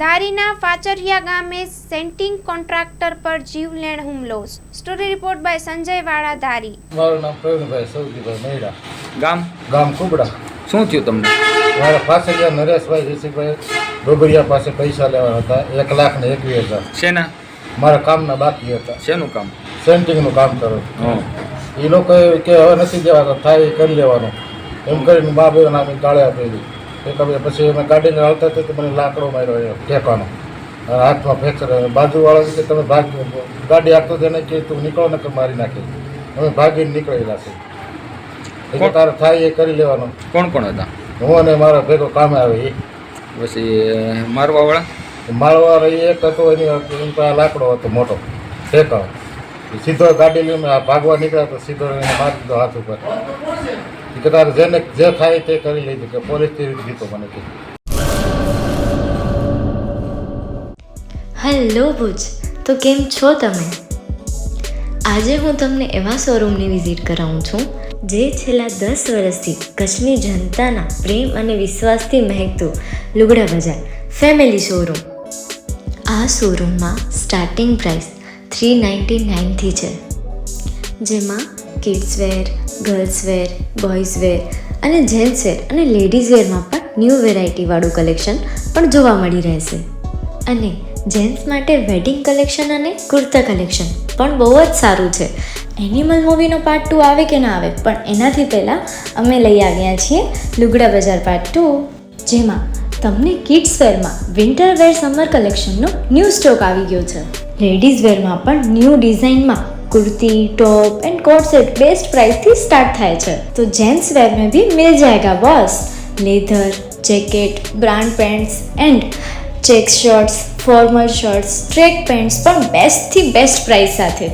ધારીના ફાચરિયા ગામે સેન્ટિંગ કોન્ટ્રાક્ટર પર જીવલેણ હુમલો. સ્ટોરી રિપોર્ટ બાય સંજય વાળા, ધારી. મારું નામ પ્રવીણભાઈ સૌજીભાઈ મહેડા, ગામ કુબડા. શું થયું તમને? મારા ફાચરિયા નરેશભાઈ ઋષિભાઈ ડોબરિયા પાસે પૈસા લેવાના હતા, 1,21,000. શેના? મારા કામના બાકી હતા. શેનું કામ? સેન્ટિંગનું કામ કરું. હં. એ લોકોએ કે હવે નથી દેવાતો, થાય એ કરી લેવાનું એમ કરીને મા બે નામે ગાળે આપેલી. પછી અમે ગાડીને આવતા હતા તો મને લાકડો માર્યો એ ટેકવાનો, હાથમાં ફ્રેક્ચર. બાજુવાળા કે તમે ભાગ, ગાડી આપતો તેને કે તું નીકળો ને કે મારી નાખી. અમે ભાગીને નીકળેલા છે. એટલે તારે થાય એ કરી લેવાનું. કોણ કોણ હતા? હું અને મારા ભેગો કામે આવે એ. પછી મારવાવાળા? મારવાળા એક હતો, એની પાસે લાકડો હતો મોટો ટેકાવ. સીધો ગાડી લઈને ભાગવા નીકળ્યા તો સીધો એને મારી દીધો હાથ ઉપર. કે તારે જેને જે થાય તે કરી લેજે, કે પોલીસ દીધો મને કે. હેલો ભુજ, તો કેમ છો તમે? આજે હું તમને એવા શોરૂમની વિઝિટ કરાવું છું જે છેલ્લા 10 વર્ષથી કચ્છની જનતાના પ્રેમ અને વિશ્વાસથી મહેકતું લુગડા બજાર ફેમિલી શોરૂમ. આ શોરૂમમાં સ્ટાર્ટિંગ પ્રાઇસ 399થી છે, જેમાં kids wear, girls wear, boys wear અને જેન્ટ્સ વેર અને લેડીઝ વેરમાં પણ ન્યૂ વેરાયટીવાળું કલેક્શન પણ જોવા મળી રહેશે. અને જેન્ટ્સ માટે વેડિંગ કલેક્શન અને કુર્તા કલેક્શન પણ બહુ જ સારું છે. એનિમલ મૂવીનો પાર્ટ 2 આવે કે ના આવે, પણ એનાથી પહેલાં અમે લઈ આવ્યા છીએ લુગડા બજાર પાર્ટ 2, જેમાં તમને કિડ્સ વેરમાં વિન્ટર વેર સમર કલેક્શનનો ન્યૂ સ્ટોક આવી ગયો છે. લેડીઝ વેરમાં પણ ન્યૂ ડિઝાઇનમાં kurti, top and coat set best price थी स्टार्ट थाय छे. तो जेंट्स वेर में भी मिल जाएगा boss. Leather, jacket, brand pants and check shirts, formal shirts, track pants पर बेस्ट थी बेस्ट प्राइस साथे.